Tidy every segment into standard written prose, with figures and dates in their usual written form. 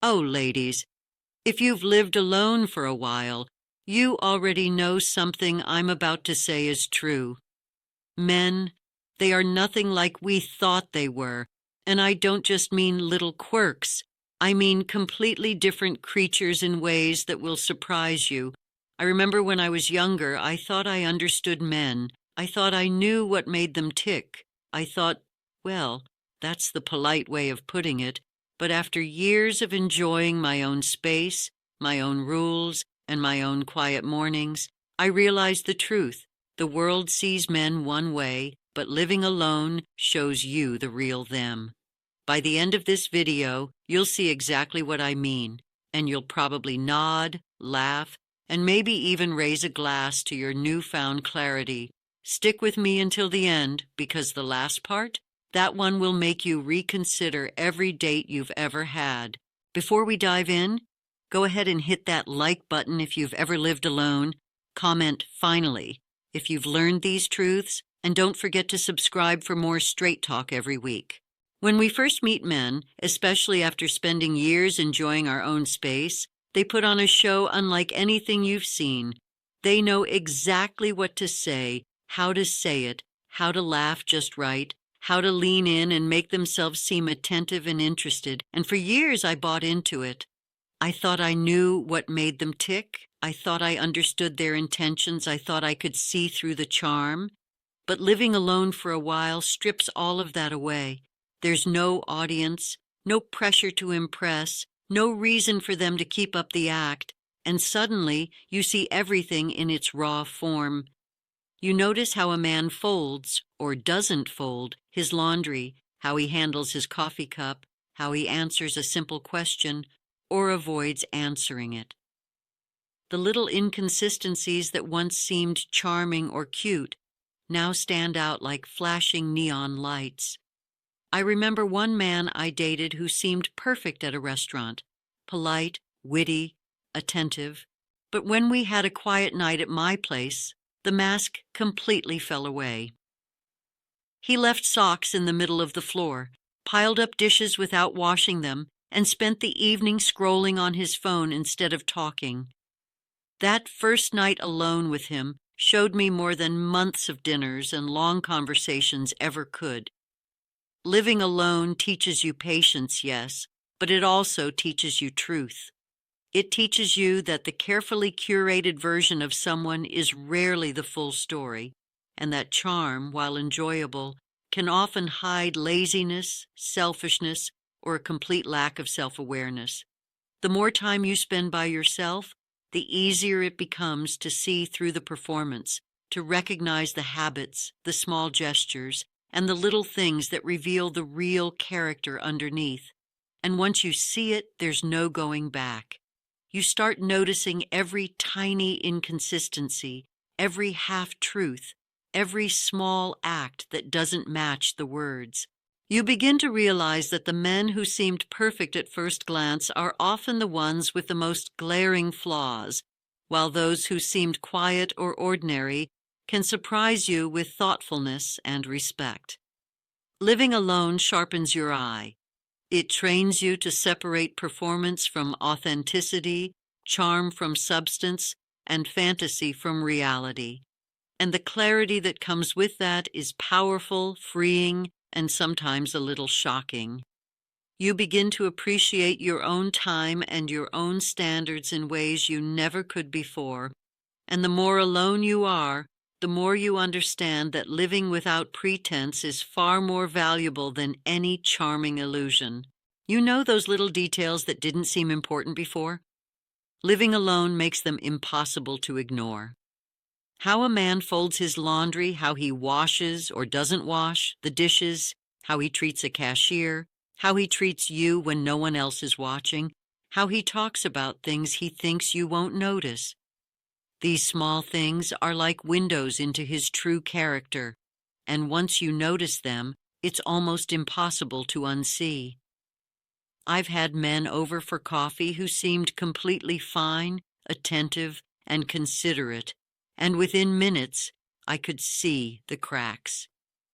Oh, ladies, if you've lived alone for a while, you already know something I'm about to say is true. Men, they are nothing like we thought they were, and I don't just mean little quirks. I mean completely different creatures in ways that will surprise you. I remember when I was younger, I thought I understood men. I thought I knew what made them tick. I thought, well, that's the polite way of putting it. But after years of enjoying my own space, my own rules, and my own quiet mornings, I realized the truth. The world sees men one way, but living alone shows you the real them. By the end of this video, you'll see exactly what I mean, and you'll probably nod, laugh, and maybe even raise a glass to your newfound clarity. Stick with me until the end, because the last part, that one will make you reconsider every date you've ever had. Before we dive in, go ahead and hit that like button if you've ever lived alone. Comment "finally" if you've learned these truths, and don't forget to subscribe for more straight talk every week. When we first meet men, especially after spending years enjoying our own space, they put on a show unlike anything you've seen. They know exactly what to say, how to say it, how to laugh just right, how to lean in and make themselves seem attentive and interested, and for years I bought into it. I thought I knew what made them tick. I thought I understood their intentions. I thought I could see through the charm. But living alone for a while strips all of that away. There's no audience, no pressure to impress, no reason for them to keep up the act, and suddenly you see everything in its raw form. You notice how a man folds, or doesn't fold, his laundry, how he handles his coffee cup, how he answers a simple question, or avoids answering it. The little inconsistencies that once seemed charming or cute now stand out like flashing neon lights. I remember one man I dated who seemed perfect at a restaurant, polite, witty, attentive, but when we had a quiet night at my place, the mask completely fell away. He left socks in the middle of the floor, piled up dishes without washing them, and spent the evening scrolling on his phone instead of talking. That first night alone with him showed me more than months of dinners and long conversations ever could. Living alone teaches you patience, yes, but it also teaches you truth. It teaches you that the carefully curated version of someone is rarely the full story, and that charm, while enjoyable, can often hide laziness, selfishness, or a complete lack of self-awareness. The more time you spend by yourself, the easier it becomes to see through the performance, to recognize the habits, the small gestures, and the little things that reveal the real character underneath. And once you see it, there's no going back. You start noticing every tiny inconsistency, every half-truth, every small act that doesn't match the words. You begin to realize that the men who seemed perfect at first glance are often the ones with the most glaring flaws, while those who seemed quiet or ordinary can surprise you with thoughtfulness and respect. Living alone sharpens your eye. It trains you to separate performance from authenticity, charm from substance, and fantasy from reality. And the clarity that comes with that is powerful, freeing, and sometimes a little shocking. You begin to appreciate your own time and your own standards in ways you never could before. And the more alone you are, the more you understand that living without pretense is far more valuable than any charming illusion. You know those little details that didn't seem important before? Living alone makes them impossible to ignore. How a man folds his laundry, how he washes or doesn't wash the dishes, how he treats a cashier, how he treats you when no one else is watching, how he talks about things he thinks you won't notice. These small things are like windows into his true character, and once you notice them, it's almost impossible to unsee. I've had men over for coffee who seemed completely fine, attentive, and considerate, and within minutes, I could see the cracks.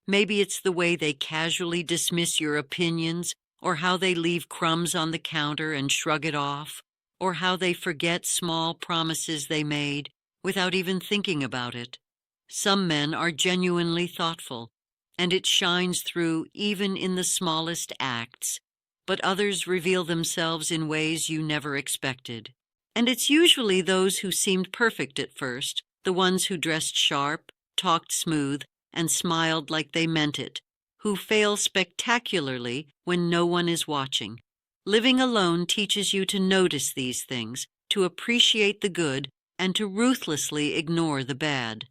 Maybe it's the way they casually dismiss your opinions or how they leave crumbs on the counter and shrug it off, or how they forget small promises they made without even thinking about it. Some men are genuinely thoughtful, and it shines through even in the smallest acts, but others reveal themselves in ways you never expected. And it's usually those who seemed perfect at first, the ones who dressed sharp, talked smooth, and smiled like they meant it, who fail spectacularly when no one is watching. Living alone teaches you to notice these things, to appreciate the good, and to ruthlessly ignore the bad.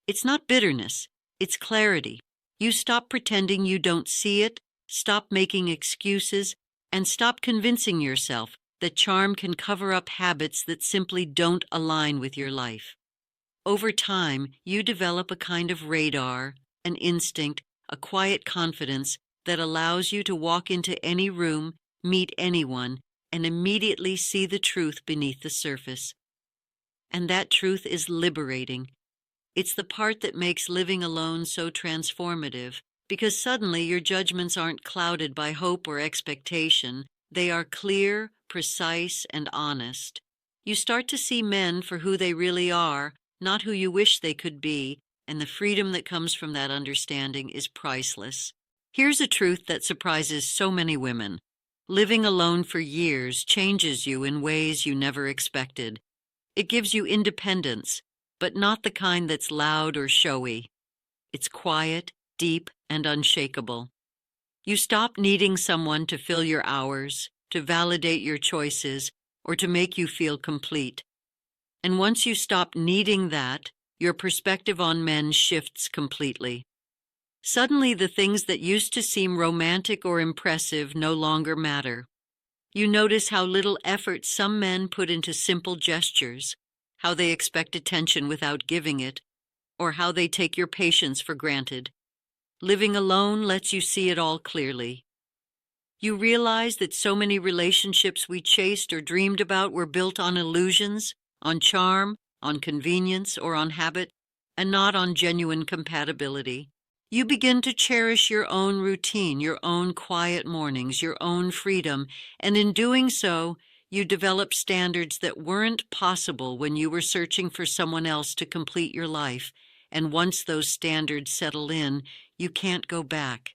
It's not bitterness, it's clarity. You stop pretending you don't see it, stop making excuses, and stop convincing yourself that charm can cover up habits that simply don't align with your life. Over time, you develop a kind of radar, an instinct, a quiet confidence that allows you to walk into any room, meet anyone, and immediately see the truth beneath the surface. And that truth is liberating. It's the part that makes living alone so transformative, because suddenly your judgments aren't clouded by hope or expectation. They are clear, precise, and honest. You start to see men for who they really are, not who you wish they could be, and the freedom that comes from that understanding is priceless. Here's a truth that surprises so many women. Living alone for years changes you in ways you never expected. It gives you independence, but not the kind that's loud or showy. It's quiet, deep, and unshakable. You stop needing someone to fill your hours, to validate your choices, or to make you feel complete. And once you stop needing that, your perspective on men shifts completely. Suddenly, the things that used to seem romantic or impressive no longer matter. You notice how little effort some men put into simple gestures, how they expect attention without giving it, or how they take your patience for granted. Living alone lets you see it all clearly. You realize that so many relationships we chased or dreamed about were built on illusions, on charm, on convenience, or on habit, and not on genuine compatibility. You begin to cherish your own routine, your own quiet mornings, your own freedom, and in doing so, you develop standards that weren't possible when you were searching for someone else to complete your life, and once those standards settle in, you can't go back.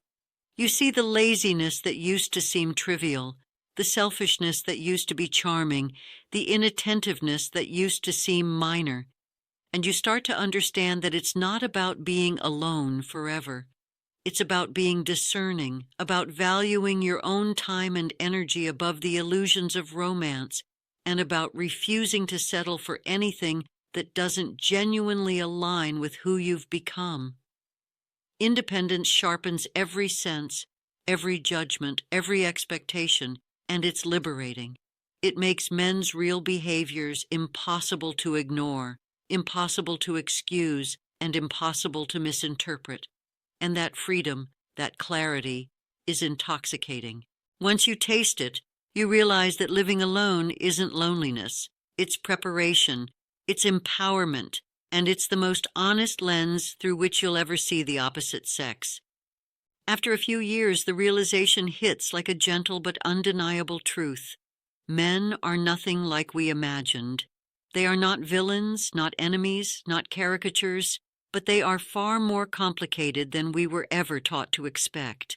You see the laziness that used to seem trivial, the selfishness that used to be charming, the inattentiveness that used to seem minor, and you start to understand that it's not about being alone forever. It's about being discerning, about valuing your own time and energy above the illusions of romance, and about refusing to settle for anything that doesn't genuinely align with who you've become. Independence sharpens every sense, every judgment, every expectation, and it's liberating. It makes men's real behaviors impossible to ignore, impossible to excuse, and impossible to misinterpret. And that freedom, that clarity, is intoxicating. Once you taste it, you realize that living alone isn't loneliness. It's preparation, it's empowerment, and it's the most honest lens through which you'll ever see the opposite sex. After a few years, the realization hits like a gentle but undeniable truth. Men are nothing like we imagined. They are not villains, not enemies, not caricatures, but they are far more complicated than we were ever taught to expect.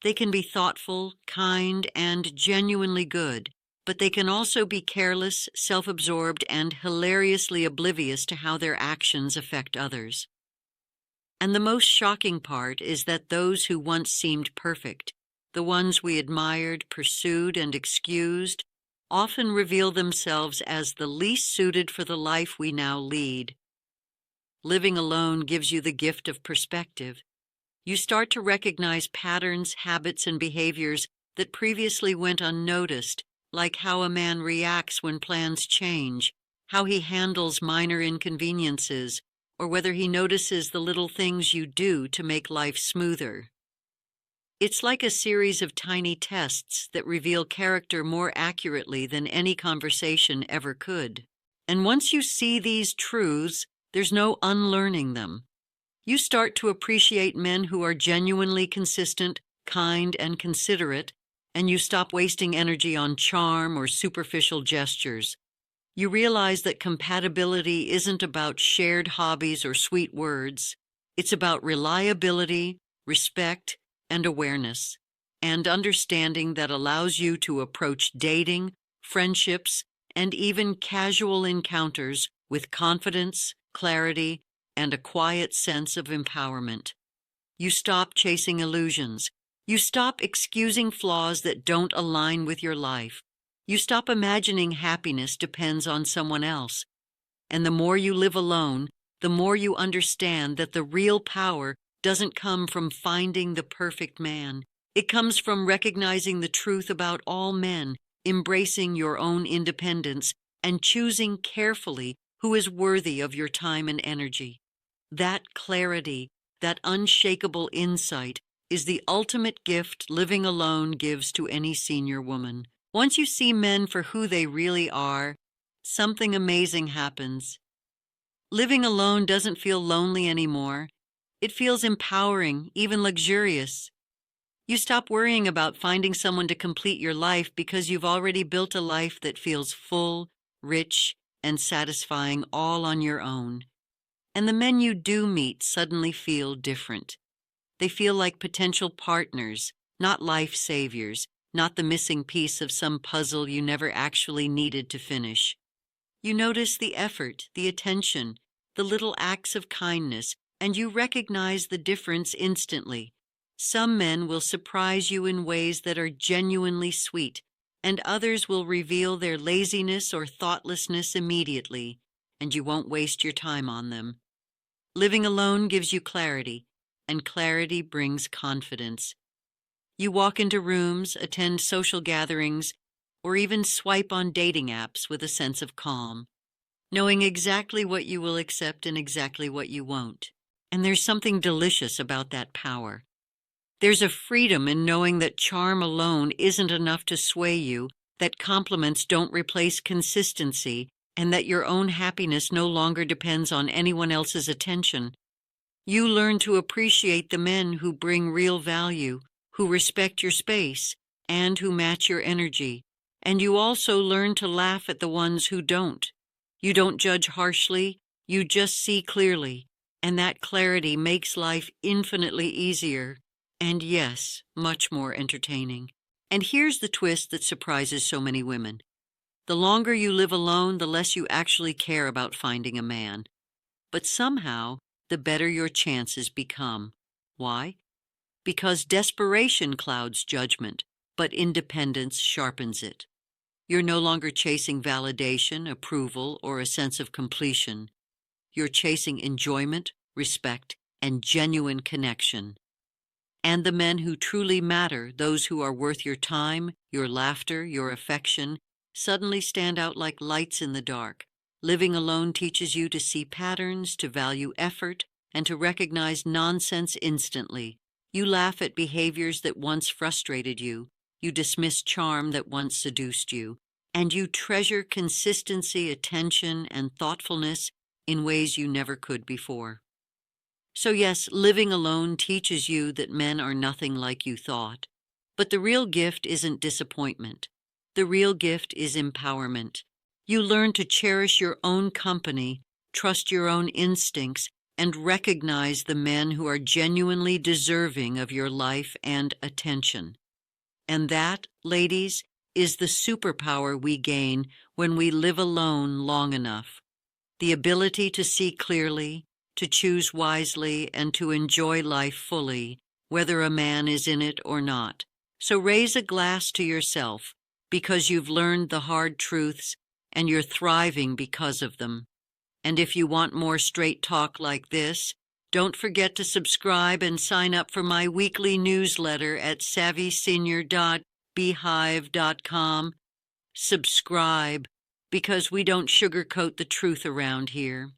They can be thoughtful, kind, and genuinely good, but they can also be careless, self-absorbed, and hilariously oblivious to how their actions affect others. And the most shocking part is that those who once seemed perfect, the ones we admired, pursued, and excused, often reveal themselves as the least suited for the life we now lead. Living alone gives you the gift of perspective. You start to recognize patterns, habits, and behaviors that previously went unnoticed, like how a man reacts when plans change, how he handles minor inconveniences, or whether he notices the little things you do to make life smoother. It's like a series of tiny tests that reveal character more accurately than any conversation ever could. And once you see these truths, there's no unlearning them. You start to appreciate men who are genuinely consistent, kind, and considerate, and you stop wasting energy on charm or superficial gestures. You realize that compatibility isn't about shared hobbies or sweet words. It's about reliability, respect, and awareness, and understanding that allows you to approach dating, friendships, and even casual encounters with confidence, clarity, and a quiet sense of empowerment. You stop chasing illusions. You stop excusing flaws that don't align with your life. You stop imagining happiness depends on someone else. And the more you live alone, the more you understand that the real power doesn't come from finding the perfect man. It comes from recognizing the truth about all men, embracing your own independence, and choosing carefully who is worthy of your time and energy. That clarity, that unshakable insight, is the ultimate gift living alone gives to any senior woman. Once you see men for who they really are, something amazing happens. Living alone doesn't feel lonely anymore. It feels empowering, even luxurious. You stop worrying about finding someone to complete your life because you've already built a life that feels full, rich, and satisfying all on your own. And the men you do meet suddenly feel different. They feel like potential partners, not life saviors, not the missing piece of some puzzle you never actually needed to finish. You notice the effort, the attention, the little acts of kindness, and you recognize the difference instantly. Some men will surprise you in ways that are genuinely sweet, and others will reveal their laziness or thoughtlessness immediately, and you won't waste your time on them. Living alone gives you clarity, and clarity brings confidence. You walk into rooms, attend social gatherings, or even swipe on dating apps with a sense of calm, knowing exactly what you will accept and exactly what you won't. And there's something delicious about that power. There's a freedom in knowing that charm alone isn't enough to sway you, that compliments don't replace consistency, and that your own happiness no longer depends on anyone else's attention. You learn to appreciate the men who bring real value, who respect your space, and who match your energy. And you also learn to laugh at the ones who don't. You don't judge harshly, you just see clearly, and that clarity makes life infinitely easier, and yes, much more entertaining. And here's the twist that surprises so many women. The longer you live alone, the less you actually care about finding a man. But somehow, the better your chances become. Why? Because desperation clouds judgment, but independence sharpens it. You're no longer chasing validation, approval, or a sense of completion. You're chasing enjoyment, respect, and genuine connection. And the men who truly matter, those who are worth your time, your laughter, your affection, suddenly stand out like lights in the dark. Living alone teaches you to see patterns, to value effort, and to recognize nonsense instantly. You laugh at behaviors that once frustrated you. You dismiss charm that once seduced you. And you treasure consistency, attention, and thoughtfulness in ways you never could before. So yes, living alone teaches you that men are nothing like you thought. But the real gift isn't disappointment. The real gift is empowerment. You learn to cherish your own company, trust your own instincts, and recognize the men who are genuinely deserving of your life and attention. And that, ladies, is the superpower we gain when we live alone long enough. The ability to see clearly, to choose wisely, and to enjoy life fully, whether a man is in it or not. So raise a glass to yourself, because you've learned the hard truths and you're thriving because of them. And if you want more straight talk like this, don't forget to subscribe and sign up for my weekly newsletter at savvysenior.beehive.com. Subscribe, because we don't sugarcoat the truth around here.